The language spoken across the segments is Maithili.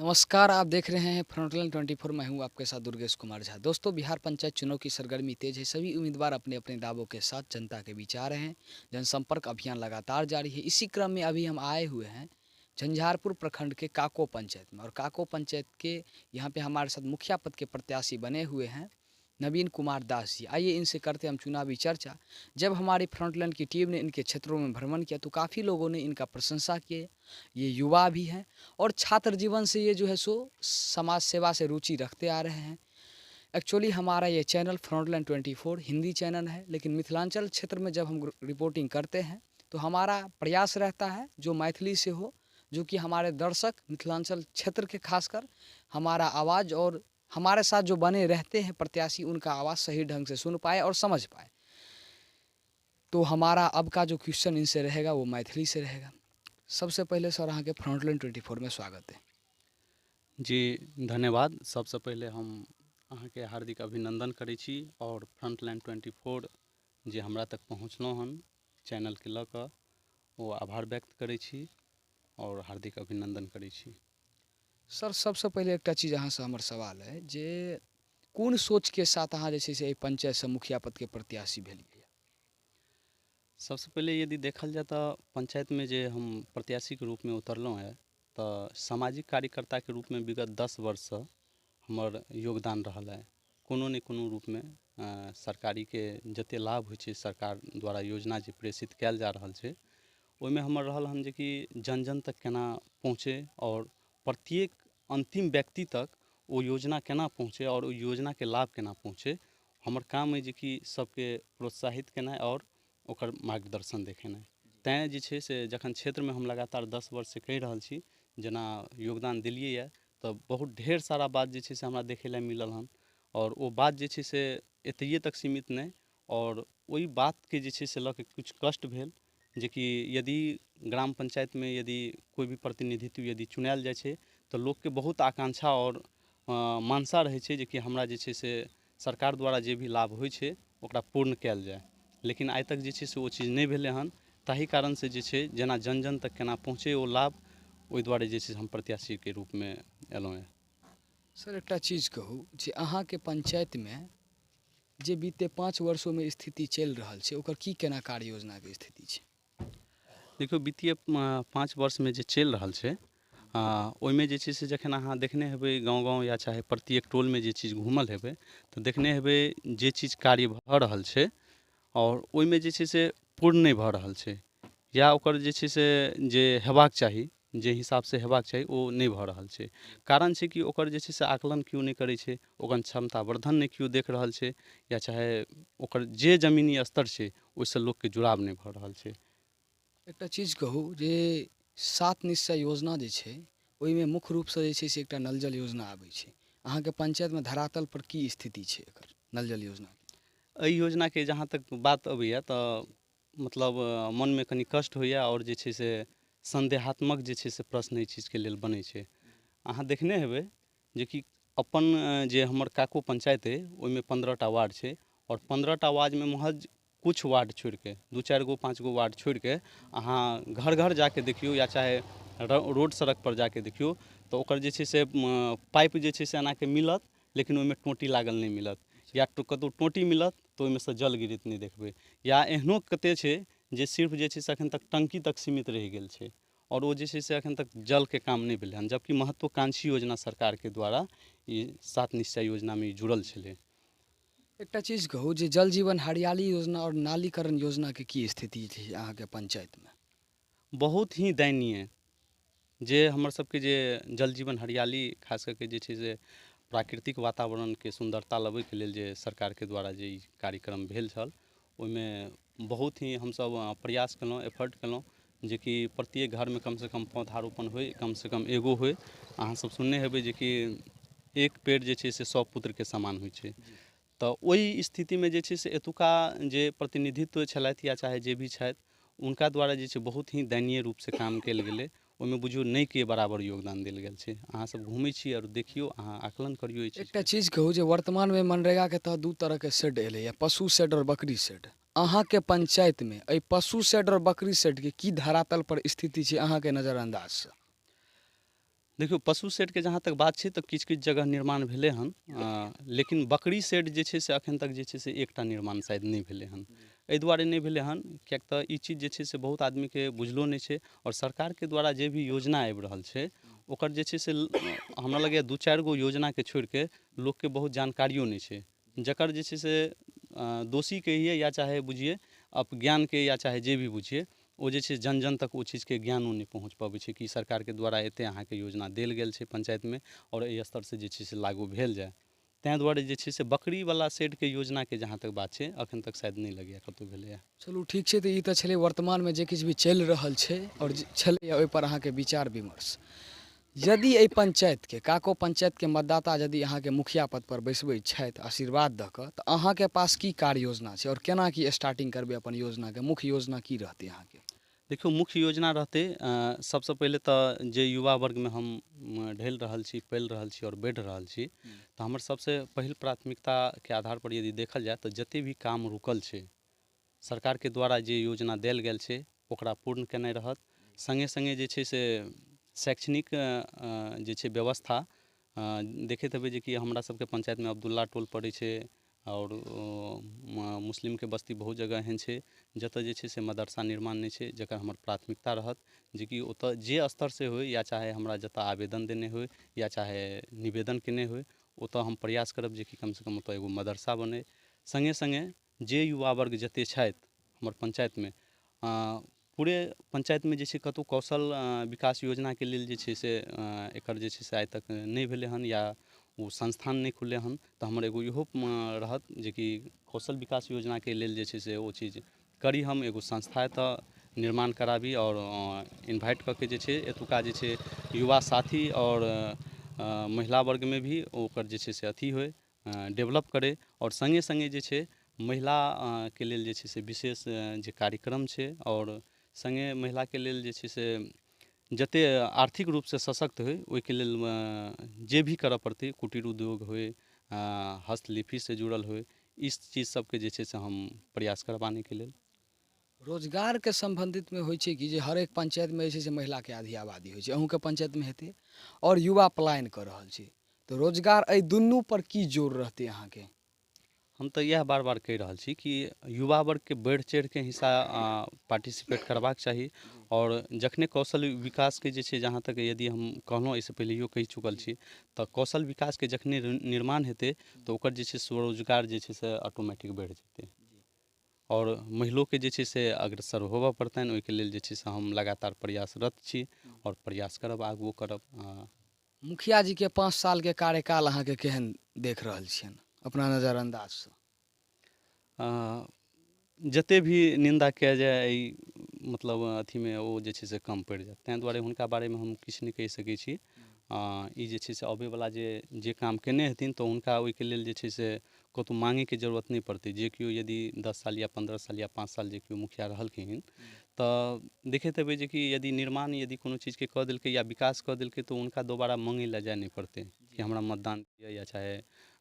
नमस्कार, आप देख रहे हैं फ्रंटलाइन 24। मैं हूं आपके साथ दुर्गेश कुमार झा। दोस्तों, बिहार पंचायत चुनाव की सरगर्मी तेज है। सभी उम्मीदवार अपने अपने दावों के साथ जनता के बीच आ रहे हैं। जनसंपर्क अभियान लगातार जारी है। इसी क्रम में अभी हम आए हुए हैं झंझारपुर प्रखंड के काको पंचायत में, और काको पंचायत के यहाँ पे हमारे साथ मुखिया पद के प्रत्याशी बने हुए हैं नवीन कुमार दास जी। आइए इनसे करते हम चुनावी चर्चा। जब हमारी फ्रंटलाइन की टीम ने इनके क्षेत्रों में भ्रमण किया तो काफ़ी लोगों ने इनका प्रशंसा की। ये युवा भी हैं और छात्र जीवन से ये जो है सो समाज सेवा से रुचि रखते आ रहे हैं। एक्चुअली हमारा ये चैनल फ्रंटलाइन 24 हिंदी चैनल है, लेकिन मिथिलांचल क्षेत्र में जब हम रिपोर्टिंग करते हैं तो हमारा प्रयास रहता है जो मैथिली से हो, जो कि हमारे दर्शक मिथिलांचल क्षेत्र के खासकर हमारा आवाज़ और हमारे साथ जो बने रहते हैं प्रत्याशी उनका आवाज़ सही ढंग से सुन पाए और समझ पाए। तो हमारा अब का जो क्वेश्चन इनसे रहेगा वो मैथिली से रहेगा। सबसे पहले सर अहाँ के फ्रंटलाइन 24 में स्वागत है। जी धन्यवाद। सबसे पहले हम अहाँके हार्दिक अभिनंदन करै छी और फ्रंटलाइन 24 जे हमरा तक पहुँचलहुँ हन चैनल के लऽ कऽ ओ आभार व्यक्त करै छी और हार्दिक अभिनंदन करै छी। सर सबसे पहले एक चीज़ अहाँ से हमर सवाल है जे कोन सोच के साथ अहाँ जे छै से पंचायत से मुखिया पद के प्रत्याशी भेलियै? सबसे पहले यदि देखल जाए तऽ पंचायत में जे हम प्रत्याशी के रूप में उतरलहुँ है तऽ सामाजिक कार्यकर्ता के रूप में विगत 10 वर्ष से हमर योगदान रहल है। कोनो ने कोनो रूप में सरकारी के जते लाभ होइ छै सरकार द्वारा योजना जे प्रेषित कयल जा रहल छै ओहिमे हमर रहल हन जे कि जन जन तक केना पहुँचे और प्रत्येक अंतिम व्यक्ति तक ओ योजना केना पहुँचे और ओ योजना के लाभ केना पहुँचे। हमर काम है जे कि सबके प्रोत्साहित केनाइ और ओकर मार्गदर्शन देखेनाइ। तैँ जे छै से जखन क्षेत्र में हम लगातार 10 वर्ष से कहि रहल छी जेना योगदान देलियै यऽ तऽ बहुत ढेर सारा बात जे छै से हमरा देखे ला मिलल हन और ओ बात जे छै से एतहिए तक सीमित नहि और ओहि बात के जे छै से लऽ के कुछ कष्ट भेल जे कि यदि ग्राम पंचायत में यदि कोई भी प्रतिनिधित्व यदि चुनायल जाइ छै तऽ लोक के बहुत आकांक्षा और मानसा रहै छै जे कि हमरा जे छै से सरकार द्वारा जे भी लाभ होइ छै ओकरा पूर्ण कयल जाय। लेकिन आइ तक जे छै से ओ चीज नहि भेलै हन। ताहि कारण से जे छै जेना जन जन तक केना पहुँचे ओ लाभ ओहि दुआरे जे छै हम प्रत्याशी के रूप में एलहुँ हैं। सर एकटा चीज़ कहू जे अहाँ के पंचायत में जे बीते 5 वर्षों में स्थिति चल रहल छै ओकर की केना कार्य योजना के स्थिति छै? देखियौ वित्तीय 5 वर्ष में जे चलि रहल छै ओहिमे जे छै से जखन अहाँ देखने हेबै गाँव गाँव या चाहे प्रत्येक टोल में जे चीज घूमल हेबै तऽ देखने हेबै जे चीज कार्य भऽ रहल छै और ओहिमे जे छै से पूर्ण नहि भऽ रहल छै या ओकर जे छै से जे हेबाक चाही जे हिसाब से हेबाक चाही ओ नहि भऽ रहल छै। कारण छै कि ओकर जे छै से आकलन केओ नहि करै छै, ओकर क्षमता वर्धन नहि केओ देख रहल छै या चाहे ओकर जे जमीनी स्तर छै ओहिसँ लोकके जुड़ाव नहि भऽ रहल छै। एकटा चीज़ कहू जे 7 निश्चय योजना जे छै ओहिमे मुख्य रूप से जे छै से एकटा नल जल योजना आबै छै। अहाँ के पंचायत में धरातल पर की स्थिति छै एकर नल जल योजना के? एहि योजना के जहाँ तक बात अबैया तऽ मतलब मन में कनि कष्ट होइया और जे छै से संदेहात्मक जे छै से प्रश्न एहि चीज के लेल बनै छै। अहाँ देखने हेबै जे कि अपन जे हमर काको पंचायत अइ ओहिमे 15टा वार्ड छै और 15टा वार्ड में महज कुछ वार्ड छोड़ के 2-4 गो 5 गो वार्ड छोड़ के अहाँ घर घर जाके देखियौ या चाहे रोड सड़क पर जाके देखियौ तऽ ओकर जे छै से पाइप जे छै से एना के मिलत लेकिन ओहिमे टोंटी लागल नहीं मिलत या कतौ टोंटी मिलत तो ओहिमे से जल गिरैत नहीं देखबै या एहनो कते छै जे सिर्फ जे छै से अखन तक टंकी तक सीमित रहि गेल छै और वो जे छै से अखन तक जल के काम नहीं भेलै हन। जबकि महत्वाकांक्षी योजना सरकार के द्वारा ई 7 निश्चय योजना में जुड़ल छलै। एकटा चीज़ कहू जे जल जीवन हरियाली योजना और नालीकरण योजना के की स्थिति छै अहाँ के पंचायत में? बहुत ही दयनीय जे हमर सबके जे जल जीवन हरियाली खास करके जे छै से प्राकृतिक वातावरण के सुंदरता लाबे के लेल जे सरकार के द्वारा जे ई कार्यक्रम भेल छल ओहिमे बहुत ही हमसब प्रयास केलहुँ एफर्ट केलहुँ जे कि प्रत्येक घर में कम से कम पौधारोपण होय, कम से कम एगो होय। अहाँ सब सुनने हेबै जे कि एक पेड़ जे छै से 100 पुत्र के समान होइ छै। तऽ ओहि स्थिति में जे छै से एतुका जे प्रतिनिधित्व छलथि या चाहे जे भी छथि उनका द्वारा जे छै बहुत ही दयनीय रूप से काम कयल गेलै। ओहिमे बुझियौ नहि के बराबर योगदान देल गेल छै। अहाँ सब घूमै छी और देखियौ, अहाँ आकलन करियौ एहि एकटा चीजके। चीज़ कहू जे वर्तमान में मनरेगा के तहत 2 तरह के शेड एलैया, पशु शेड और बकरी शेड। अहाँ के पंचायत में एहि पशु शेड और बकरी शेड के की धरातल पर स्थिति छै अहाँ के नजरअंदाज से? देखियो पशु शेडके जहाँ तक बात छै तऽ किछु किछु जगह निर्माण भेलै हन, लेकिन बकरी शेड जे छै से एखन तक जे छै से एकटा निर्माण शायद नहि भेलै हन। एहि दुआरे नहि भेलै हन किएक तऽ ई चीज जे छै से बहुत आदमीके बुझलो नहि छै, आओर सरकारके द्वारा जे भी योजना आबि रहल छै ओकर जे छै से हमरा लगैए 2-4 गो योजनाके छोड़िके लोकके बहुत जानकारियो नहि छै, जकर जे छै से दोषी कहिए या चाहे बुझिए अपज्ञानके या चाहे जे भी बुझिए, ओ जे छै जन जन तक ओ चीजके ज्ञानो नहि पहुँच पबै छै कि सरकारके द्वारा एतेक अहाँके योजना देल गेल छै पंचायतमे आओर एहि स्तरसँ जे छै से लागू भेल जाए। ताहि दुआरे जे छै से बकरीवला शेडके योजनाके जहाँ तक बात छै एखन तक शायद नहि लगैए कतहु भेलैए। चलू ठीक छै, तऽ ई तऽ छलै वर्तमानमे जे किछु भी चलि रहल छै आओर छलैए ओहिपर अहाँके विचार विमर्श। यदि एहि पंचायतके काको पंचायतके मतदाता यदि अहाँके मुखिया पदपर बैसबै छथि आशीर्वाद दऽ कऽ, तऽ अहाँके पास की कार्य योजना छै आओर केना की स्टार्टिंग करबै अपन योजनाके? मुख्य योजना की रहतै अहाँके? देखियौ मुख्य योजना रहतै, सबसँ पहिले तऽ जे युवा वर्गमे हम ढलि रहल छी, पलि रहल छी आओर बढ़ि रहल छी, तऽ हमर सबसँ पहिल प्राथमिकताके आधारपर यदि देखल जाय तऽ जतेक भी काम रुकल छै सरकारके द्वारा जे योजना देल गेल छै ओकरा पूर्ण केनाइ रहत। सङ्गे सङ्गे जे छै से शैक्षणिक जे छै व्यवस्था, देखैत हेबै जे कि हमरा सबके पंचायतमे अब्दुल्ला टोल पड़ै छै आओर मुस्लिमके बस्ती बहुत जगह एहन छै जतऽ जे छै से मदरसा निर्माण नहि छै, जकर हमर प्राथमिकता रहत जे कि ओतऽ जे स्तरसँ होइ या चाहे हमरा जतऽ आवेदन देने होइ या चाहे निवेदन केने होइ ओतऽ हम प्रयास करब जे कि कमसँ कम ओतऽ एगो मदरसा बनै। सङ्गे सङ्गे जे युवा वर्ग जतेक छथि हमर पंचायतमे, पूरे पंचायतमे जे छै कतहु कौशल विकास योजनाके लेल जे छै से एकर जे छै से आइ तक नहि भेलै हन या ओ संस्थान नहि खुललै हन, तऽ हमर एगो इहो रहत जे कि कौशल विकास योजनाके लेल जे छै से ओ चीज करी, हम एगो संस्था एतऽ निर्माण कराबी आओर इन्वाइट कऽ के जे छै एतुका जे छै युवा साथी आओर महिला वर्गमे भी ओकर जे छै से अथी होइ, डेवलप करै, आओर सङ्गे सङ्गे जे छै महिला के लेल जे छै से विशेष जे कार्यक्रम छै आओर सङ्गे महिलाके लेल जे छै से जतेक आर्थिक रूपसँ सशक्त होइ ओहिके लेल जे भी करऽ पड़तै, कुटीर उद्योग होइ, हस्तलिपिसँ जुड़ल होइ, इस चीज सबके जे छै से हम प्रयास करबानेके लेल। रोजगारके सम्बन्धितमे होइ छै कि जे हरेक पंचायतमे जे छै से महिलाके आधी आबादी होइ छै, अहूँके पंचायतमे हेतै, आओर युवा पलायन कऽ रहल छै, तऽ रोजगार एहि दुनूपर की जोर रहतै अहाँके? हम तऽ इएह बार बार कहि रहल छी कि युवा वर्गके बढ़ि चढ़िके हिस्सा पार्टिसिपेट करबाक चाही, आओर जखने कौशल विकासके जे छै जहाँ तक यदि हम कहलहुँ एहिसँ पहिलेयो कहि चुकल छी, तऽ कौशल विकासके जखने निर्माण हेतै तऽ ओकर जे छै स्वरोजगार जे छै से ऑटोमेटिक बढ़ि जेतै, आओर महिलोके जे छै से अग्रसर होबऽ पड़तनि। ओहिके लेल जे छै से हम लगातार प्रयासरत छी आओर प्रयास करब, आगू करब। मुखिया जीके 5 सालके कार्यकाल अहाँके केहन देख रहल छियनि अपना नजरअंदाजसँ? जतेक भी निन्दा कयल जाय एहि मतलब अथीमे ओ जे छै से कम पड़ि जायत, ताहि दुआरे हुनका बारेमे हम किछु नहि कहि सकै छी। ई जे छै से अबैवला जे काम केने हेथिन तऽ हुनका ओहिके लेल जे छै से कतहु माँगैके जरूरत नहि पड़तै। जे केओ यदि 10 साल या 15 साल या 5 साल जे केओ मुखिया रहलखिन तऽ देखैत हेबै जे कि यदि निर्माण यदि कोनो चीजके कऽ देलकै या विकास कऽ देलकै तऽ हुनका दोबारा माँगै लए जाय नहि पड़तै कि हमरा मतदान दिअ या चाहे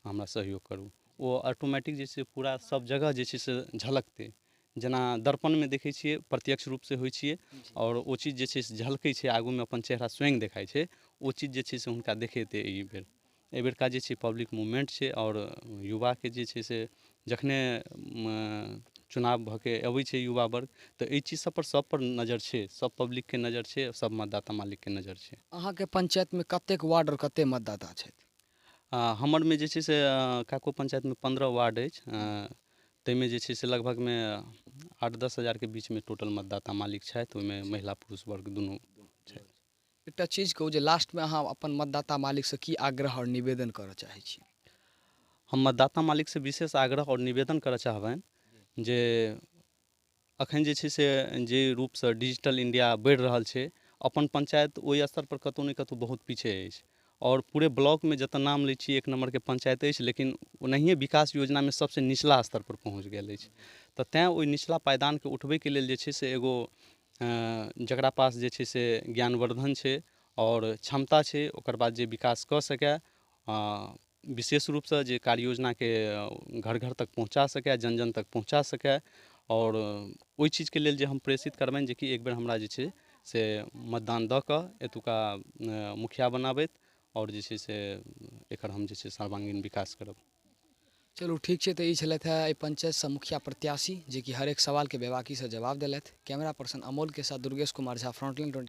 हमरा सहयोग करू। ओ ऑटोमेटिक जे छै पूरा सब जगह जे छै से झलकतै, जेना दर्पणमे देखै छियै प्रत्यक्ष रूपसँ होइ छियै, आओर ओ चीज जे छै से झलकै छै आगूमे, अपन चेहरा स्वयं देखाइ छै, ओ चीज जे छै से हुनका देखेतै। एहिबेरका जे छै पब्लिक मूवमेंट छै आओर युवाके जे छै से जखने चुनाव भऽ के अबै छै युवा वर्ग तऽ एहि चीज सबपर नजर छै, सब पब्लिकके नजर छै, सब मतदाता मालिकके नजर छै। अहाँके पंचायतमे कतेक वार्ड आओर कतेक मतदाता छथि? हमरमे जे छै से काको पंचायतमे 15 वार्ड अछि, ताहिमे जे छै से लगभगमे 8-10 हजारके बीचमे टोटल मतदाता मालिक छथि, ओहिमे महिला पुरुष वर्ग दुनू छथि। एकटा चीज कहू जे लास्टमे अहाँ अपन मतदाता मालिकसँ की आग्रह आओर निवेदन करऽ चाहै छी? हम मतदाता मालिकसँ विशेष आग्रह आओर निवेदन करऽ चाहबनि जे एखन जे छै से जे रूपसँ डिजिटल इंडिया बढ़ि रहल छै, अपन पंचायत ओहि स्तरपर कतहु ने कतहु बहुत पीछे अछि, आओर पूरे ब्लॉकमे जतऽ नाम लै छी 1 नम्बरके पंचायत अछि, लेकिन ओनाहिए विकास योजनामे सबसँ निचला स्तरपर पहुँच गेल अछि। तऽ तेँ ओहि निचला पायदानके उठबैके लेल जे छै से एगो जकरा पास जे छै से ज्ञानवर्धन छै आओर क्षमता छै, ओकर बाद जे विकास कऽ सकै, विशेष रूपसँ जे कार्य योजनाके घर घर तक पहुँचा सकै, जन जन तक पहुँचा सकै, आओर ओहि चीजके लेल जे हम प्रेषित करबनि जे कि एक बेर हमरा जे छै से मतदान दऽ कऽ एतुका मुखिया बनाबैत आओर जे छै से एकर हम जे छै सर्वांगीण विकास करब। चलू ठीक छै, तऽ ई छलथि हे पंचायतसँ मुखिया प्रत्याशी जे कि हर एक सवालके बेबाकीसँ जवाब देलथि। कैमरा पर्सन अमोल के साथ दुर्गेश कुमार झा, फ्रंटलाइन 24।